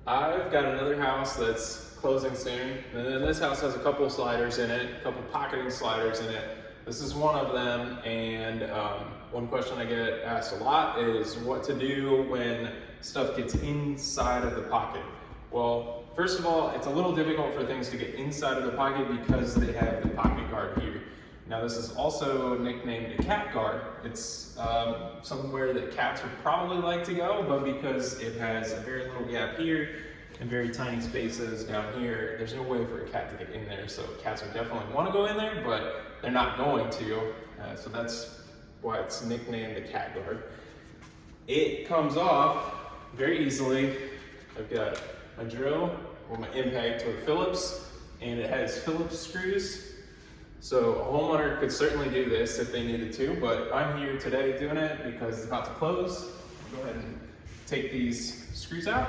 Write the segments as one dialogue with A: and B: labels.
A: I've got another house that's closing soon, and then this house has a couple of sliders in it, a couple pocketing sliders in it. This is one of them, and one question I get asked a lot is what to do when stuff gets inside of the pocket. Well, first of all, it's a little difficult for things to get inside of the pocket because they have the pocket guard here. Now this is also nicknamed a cat guard. It's somewhere that cats would probably like to go, but because it has a very little gap here and very tiny spaces down here, there's no way for a cat to get in there. So cats would definitely want to go in there, but they're not going to. So that's why it's nicknamed the cat guard. It comes off very easily. I've got my drill or my impact to a Phillips, and it has Phillips screws. So a homeowner could certainly do this if they needed to, but I'm here today doing it because it's about to close. I'll go ahead and take these screws out.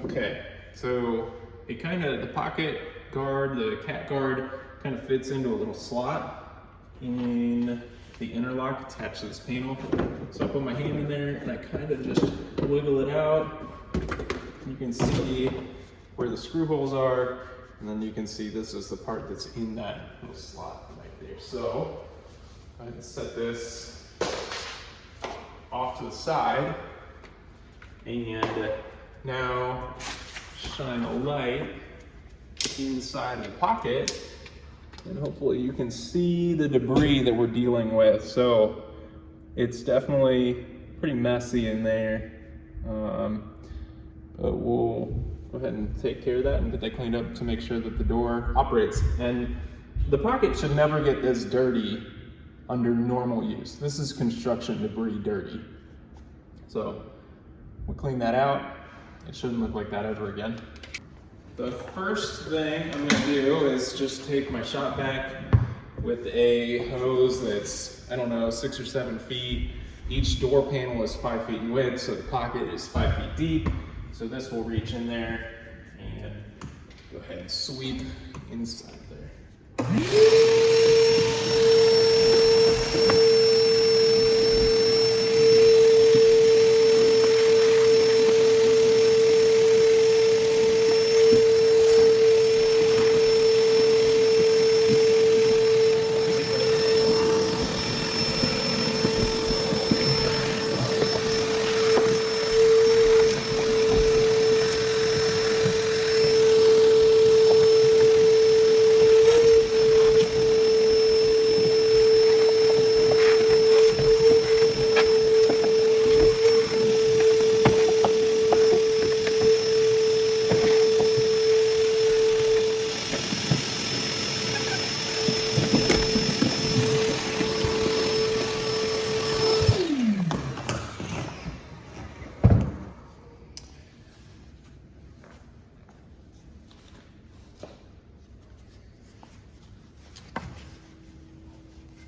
A: Okay, so it the pocket guard, the cat guard, kind of fits into a little slot in the interlock attached to this panel. So I put my hand in there and I kind of just wiggle it out. You can see where the screw holes are, and then you can see this is the part that's in that little slot right there. So I can set this off to the side, and now shine a light inside of the pocket, and hopefully you can see the debris that we're dealing with. So it's definitely pretty messy in there, but we'll go ahead and take care of that and get that cleaned up to make sure that the door operates. And the pocket should never get this dirty under normal use. This is construction debris dirty. So we'll clean that out. It shouldn't look like that ever again. The first thing I'm gonna do is just take my shop vac with a hose that's, I don't know, 6 or 7 feet. Each door panel is 5 feet in width, so the pocket is 5 feet deep. So this will reach in there and go ahead and sweep inside there.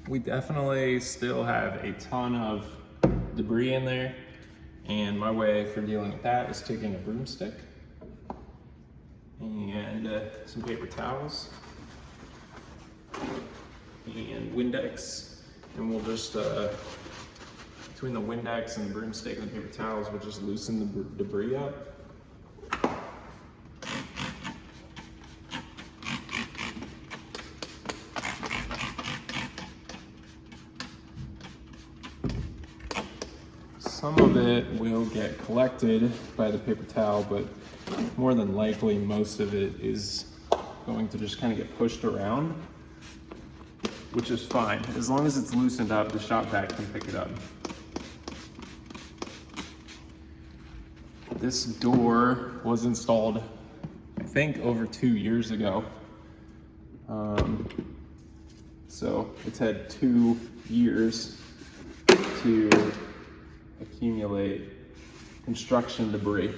A: We definitely still have a ton of debris in there, and my way for dealing with that is taking a broomstick and some paper towels and Windex, and we'll just between the Windex and the broomstick and the paper towels, we'll just loosen the debris up. Some of it will get collected by the paper towel, but more than likely most of it is going to just kind of get pushed around, which is fine. As long as it's loosened up, the shop vac can pick it up. This door was installed, I think, over 2 years ago. So it's had 2 years to accumulate construction debris.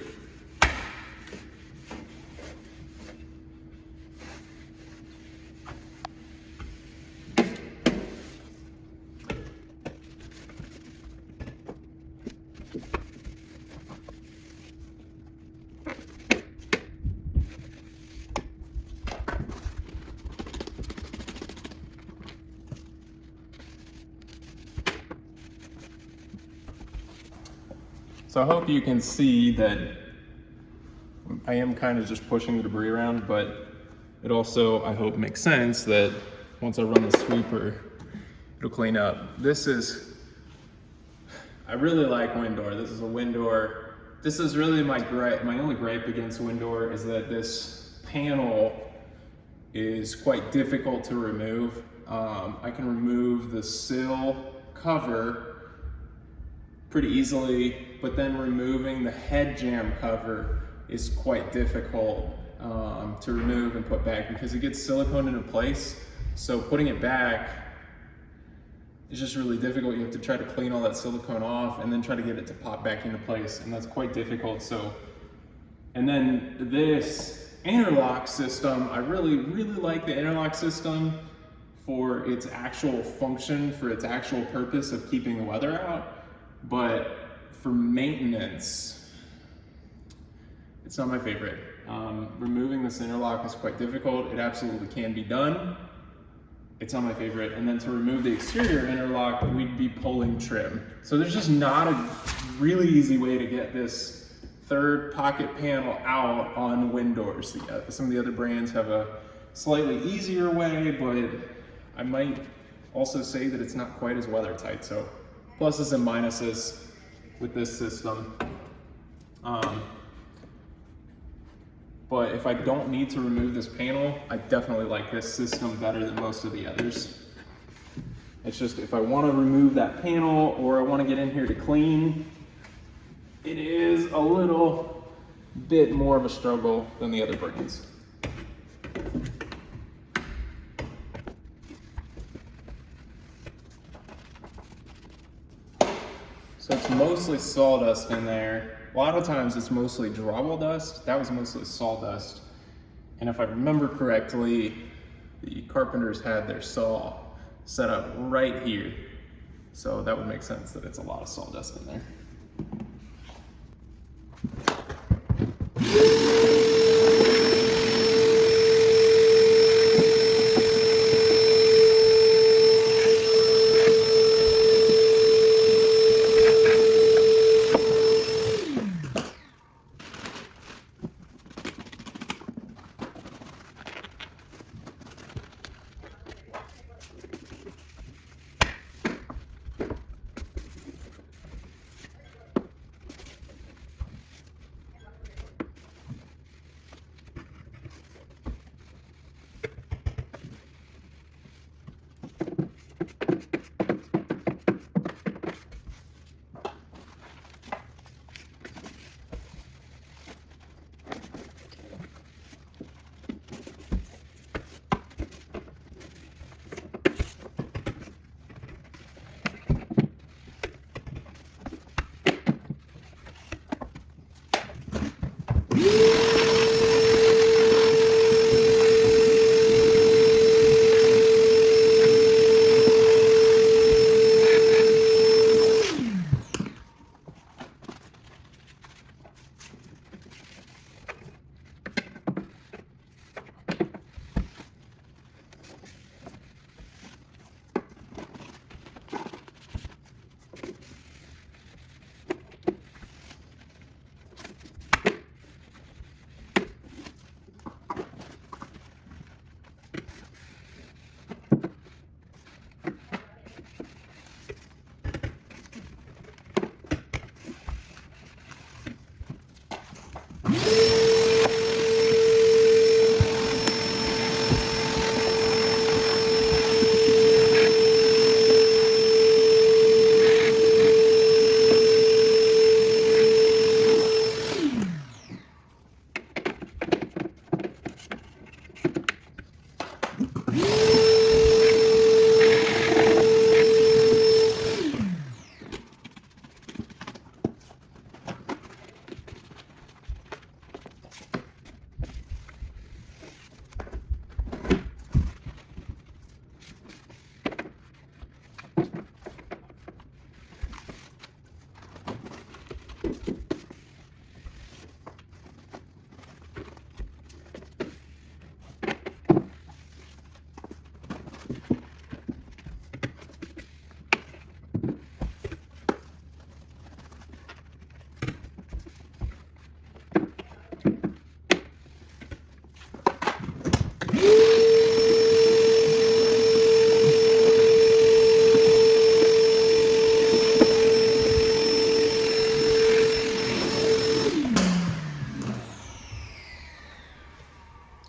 A: So I hope you can see that I am kind of just pushing the debris around, but it also, I hope, makes sense that once I run the sweeper, it'll clean up. I really like Windor. This is a Windor. This is really my only gripe against Windor is that this panel is quite difficult to remove. I can remove the sill cover pretty easily, but then removing the head jamb cover is quite difficult to remove and put back because it gets silicone into place. So putting it back is just really difficult. You have to try to clean all that silicone off and then try to get it to pop back into place, and that's quite difficult. And then this interlock system, I really like the interlock system for its actual function, for its actual purpose of keeping the weather out. But for maintenance, it's not my favorite. Removing this interlock is quite difficult. It absolutely can be done. It's not my favorite. And then to remove the exterior interlock, we'd be pulling trim. So there's just not a really easy way to get this third pocket panel out on Windors. Some of the other brands have a slightly easier way, but I might also say that it's not quite as weather tight. So pluses and minuses with this system. But if I don't need to remove this panel, I definitely like this system better than most of the others. It's just if I want to remove that panel or I want to get in here to clean, it is a little bit more of a struggle than the other brands. So it's mostly sawdust in there. A lot of times it's mostly drywall dust. That was mostly sawdust. And if I remember correctly, the carpenters had their saw set up right here. So that would make sense that it's a lot of sawdust in there.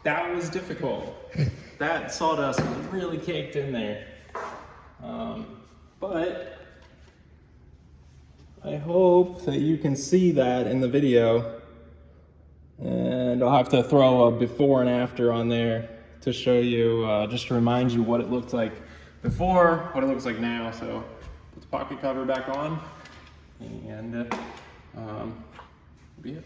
A: that was difficult. That sawdust was really caked in there. But I hope that you can see that in the video. And I'll have to throw a before and after on there to show you, just to remind you what it looked like before, what it looks like now. So put the pocket cover back on, and be it.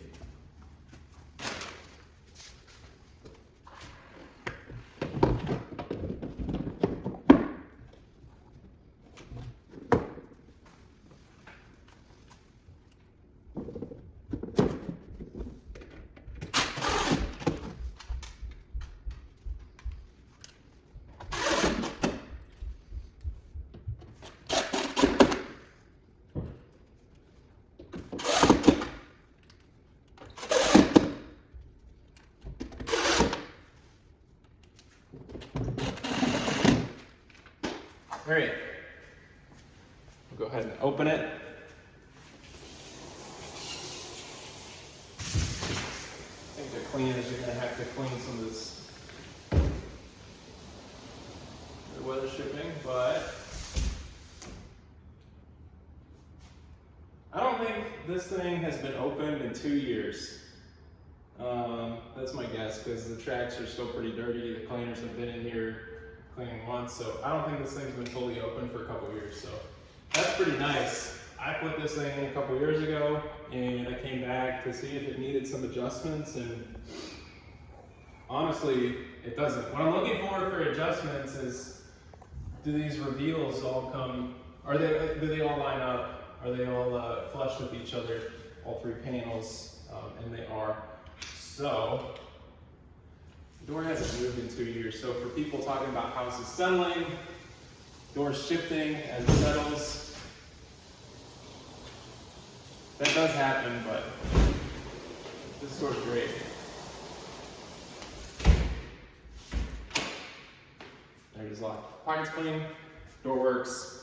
A: All right, we'll go ahead and open it. I think to clean it, you're gonna have to clean some of this weather shipping, but I don't think this thing has been opened in 2 years. That's my guess, because the tracks are still pretty dirty. The cleaners have been in here cleaning once, so I don't think this thing's been fully open for a couple years, so that's pretty nice. I put this thing in a couple years ago, and I came back to see if it needed some adjustments, and honestly, it doesn't. What I'm looking for adjustments is, do these reveals all come, do they all line up? Are they all flush with each other, all three panels? And they are. So, the door hasn't moved in 2 years. So for people talking about houses settling, doors shifting as it settles, that does happen, but this door's great. There it is locked. Pocket's clean, door works.